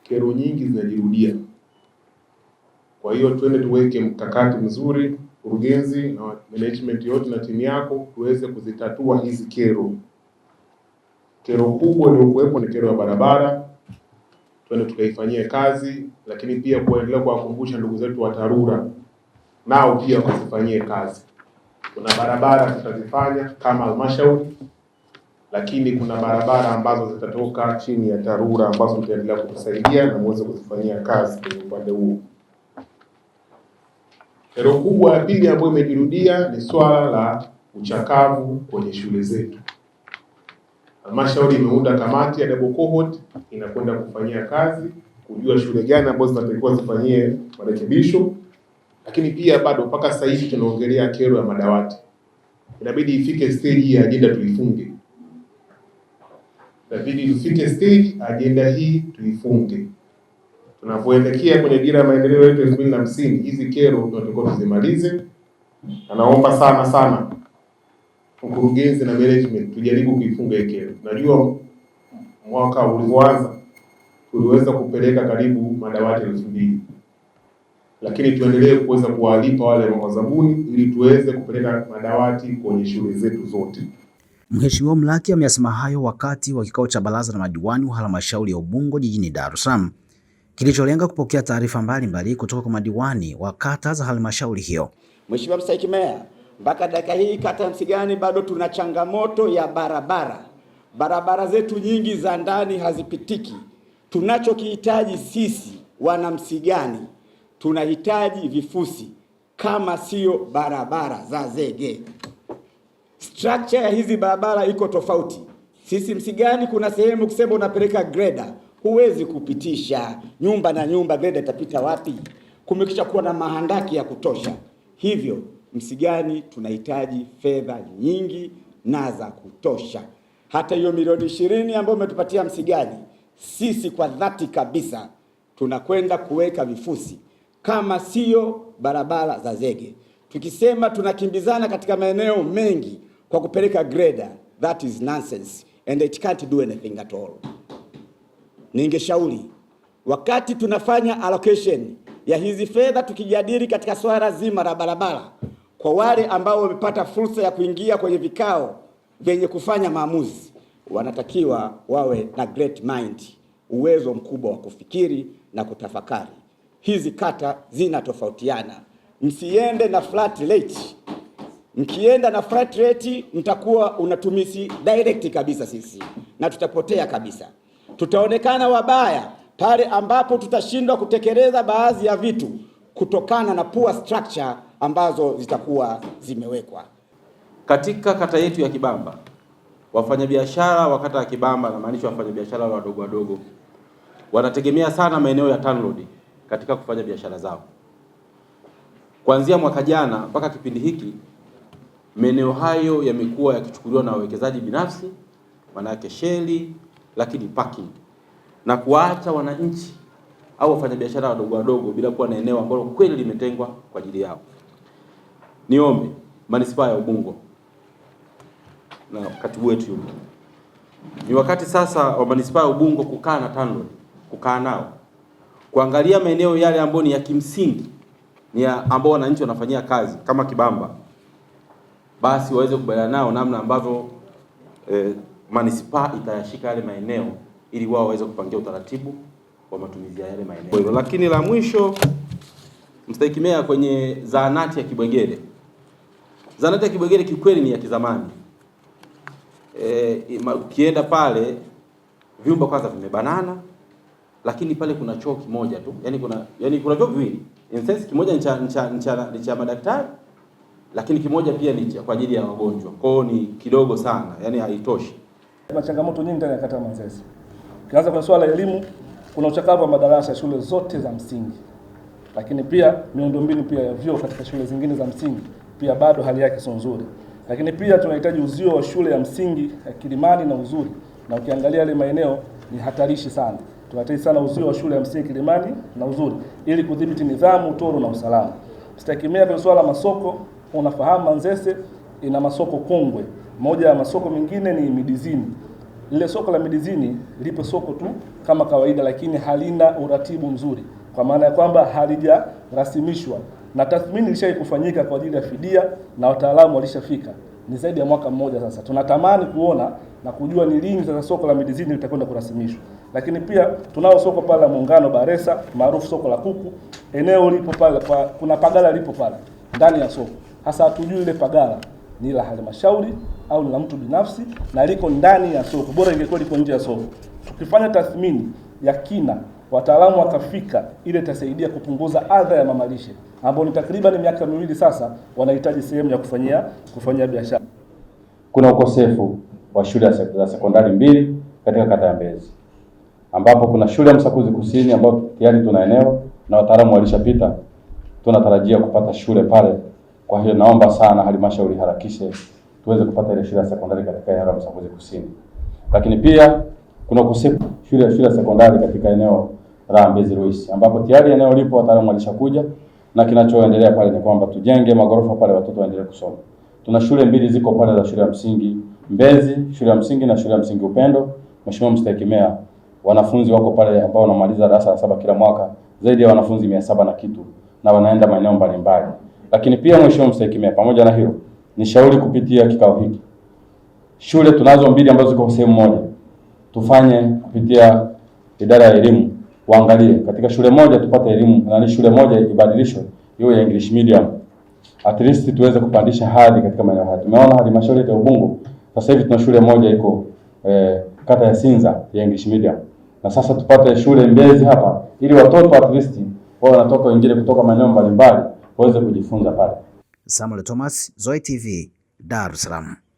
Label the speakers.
Speaker 1: kero nyingi zinajirudia. Kwa hiyo twende tuweke mkakati mzuri, mkurugenzi na management yote na timu yako, tuweze kuzitatua hizi kero. Kero kubwa iliyokuwepo ni kero ya barabara, twende tukaifanyie kazi, lakini pia kuendelea kuwakumbusha ndugu zetu wa TARURA nao pia wasifanyie kazi. Kuna barabara tutazifanya kama halmashauri, lakini kuna barabara ambazo zitatoka chini ya TARURA ambazo tutaendelea kutusaidia na muweze kuzifanyia kazi kwenye upande huo. Kero kubwa ya pili ambayo imejirudia ni swala la uchakavu kwenye shule zetu. Halmashauri imeunda kamati ya double cohort inakwenda kufanyia kazi kujua shule gani ambazo zinatakiwa zifanyie marekebisho, lakini pia bado mpaka sasa hivi tunaongelea kero ya madawati. Inabidi ifike stage ya agenda tuifunge. Inabidi ifike stage agenda hii tuifunge. Tunapoelekea kwenye dira ya maendeleo yetu 2050, hizi kero tunatakiwa tuzimalize. Anaomba sana mkurugenzi na management tujaribu kuifunga hii kero. Najua mwaka ulioanza tuliweza kupeleka karibu madawati 2000. Lakini tuendelee kuweza kuwalipa wale wazabuni ili tuweze kupeleka madawati kwenye shule zetu zote.
Speaker 2: Mheshimiwa Mlaki ameyasema hayo wakati wa kikao cha baraza la madiwani wa halmashauri ya Ubungo jijini Dar es Salaam kilicholenga kupokea taarifa mbalimbali kutoka kwa madiwani wa kata za halmashauri hiyo.
Speaker 3: Mheshimiwa Mstahiki Meya, mpaka dakika hii kata ya Msigani bado tuna changamoto ya barabara. Barabara zetu nyingi za ndani hazipitiki. Tunachokihitaji sisi wana Msigani, tunahitaji vifusi kama sio barabara za zege. Structure ya hizi barabara iko tofauti. Sisi Msigani kuna sehemu kusema unapeleka grader, huwezi kupitisha nyumba na nyumba, grader itapita wapi? Kumekisha kuwa na mahandaki ya kutosha. Hivyo Msigani tunahitaji fedha nyingi na za kutosha. Hata hiyo milioni 20 ambayo umetupatia Msigani, sisi kwa dhati kabisa tunakwenda kuweka vifusi kama sio barabara za zege. Tukisema tunakimbizana katika maeneo mengi kwa kupeleka grader, that is nonsense and it can't do anything at all. Ningeshauri wakati tunafanya allocation ya hizi fedha, tukijadili katika swala zima la barabara, kwa wale ambao wamepata fursa ya kuingia kwenye vikao vyenye kufanya maamuzi, wanatakiwa wawe na great mind, uwezo mkubwa wa kufikiri na kutafakari. Hizi kata zinatofautiana. Msiende na flat rate. Mkienda na flat rate mtakuwa unatumisi direct kabisa sisi na tutapotea kabisa. Tutaonekana wabaya pale ambapo tutashindwa kutekeleza baadhi ya vitu kutokana na poor structure ambazo zitakuwa zimewekwa.
Speaker 4: Katika kata yetu ya Kibamba, wafanyabiashara wa kata ya Kibamba, na maanisha wafanyabiashara wadogo wanategemea sana maeneo ya TANROADS katika kufanya biashara zao. Kuanzia mwaka jana mpaka kipindi hiki, maeneo hayo yamekuwa yakichukuliwa na wawekezaji binafsi, maana yake sheli, lakini parking, na kuacha wananchi au wafanyabiashara wadogo bila kuwa na eneo ambalo kweli limetengwa kwa ajili yao. Niombe manispaa ya Ubungo na katibu wetu yupo, ni wakati sasa wa manispaa ya Ubungo kukaa na TANROADS, kukaa nao kuangalia maeneo yale ambayo ni ya kimsingi, ni ambao wananchi wanafanyia kazi kama Kibamba, basi waweze kubaliana nao namna ambavyo manispaa itayashika yale maeneo ili wao waweze kupangia utaratibu wa matumizi ya yale maeneo. Lakini la mwisho, Mstahiki Meya, kwenye zahanati ya Kibwegere. Zahanati ya Kibwegere kikweli ni ya kizamani. Ukienda pale vyumba kwanza vimebanana, lakini pale kuna choo kimoja tu. Yaani kuna vyoo viwili. In sense kimoja ni cha madaktari, lakini kimoja pia ni kwa ajili ya wagonjwa. Kwa hiyo ni kidogo sana, yani haitoshi.
Speaker 5: Kuna changamoto nyingi ndani ya kata ya Manzese. Ukianza kwa swala la elimu, kuna uchakavu wa madarasa shule zote za msingi. Lakini pia miundombinu pia ya vyoo katika shule zingine za msingi pia bado hali yake sio nzuri. Lakini pia tunahitaji uzio wa shule ya msingi ya Kilimani na Uzuri. Na ukiangalia yale maeneo ni hatarishi sana. Tunahitaji sana uzio wa shule ya msingi Kilimani na Uzuri ili kudhibiti nidhamu, utoro na usalama. Mstahiki Meya, kwa swala masoko, unafahamu Manzese ina masoko kongwe. Moja ya masoko mengine ni Midizini. lile soko la Midizini lipo soko tu kama kawaida, lakini halina uratibu mzuri, kwa maana ya kwamba halijarasimishwa na tathmini ilishawahi kufanyika kwa ajili ya fidia na wataalamu walishafika. Ni zaidi ya mwaka mmoja sasa. Tunatamani kuona na kujua ni lini sasa soko la Midizini litakwenda kurasimishwa. Lakini pia tunao soko pale la Muungano Baresa, maarufu soko la kuku. Eneo lipo pale, kuna pagala lipo pale ndani ya soko. Hasa hatujui ile pagala ni la halmashauri au ni la mtu binafsi na liko ndani ya soko. Bora ingekuwa liko nje ya soko. Tukifanya tathmini ya kina, wataalamu wakafika, ile itasaidia kupunguza adha ya mamalishe ambao ni takriban miaka 2 sasa wanahitaji sehemu ya kufanyia biashara.
Speaker 6: Kuna ukosefu wa shule za sekondari 2 katika kata ya Mbezi, ambapo kuna shule ya Msakuzi Kusini ambayo tayari tuna eneo na wataalamu walishapita. Tunatarajia kupata shule pale. Kwa hiyo naomba sana halmashauri harakishe tuweze kupata ile shule ya sekondari katika eneo la Msakuzi Kusini. Lakini pia kuna ukosefu shule ya sekondari katika eneo la Mbezi Luis, ambapo tayari eneo lipo, wataalamu walishakuja, na kinachoendelea pale ni kwamba tujenge magorofa pale watoto waendelee kusoma. Tuna shule 2 ziko pale za shule ya msingi Mbezi, shule ya msingi na shule ya msingi Upendo. Mheshimiwa Mstahiki Meya, wanafunzi wako pale ambao wanamaliza darasa la 7 kila mwaka, zaidi ya wanafunzi 700 na kitu, na wanaenda maeneo mbalimbali. Lakini pia Mheshimiwa Mstahiki Meya, pamoja na hilo, nishauri kupitia kikao hiki, shule tunazo 2 ambazo ziko sehemu moja, tufanye kupitia idara ya elimu waangalie katika shule moja tupate elimu, na shule moja ibadilishwe iwe ya English medium, at least tuweze kupandisha hadhi katika maeneo haya. Tumeona halmashauri ya Ubungo sasa hivi tuna shule moja iko kata ya Sinza ya English medium, na sasa tupate shule Mbezi hapa ili watoto at least wao wanatoka wengine kutoka maeneo mbalimbali waweze kujifunza pale.
Speaker 2: Samuel Thomas, Zoe TV, Dar es Salaam.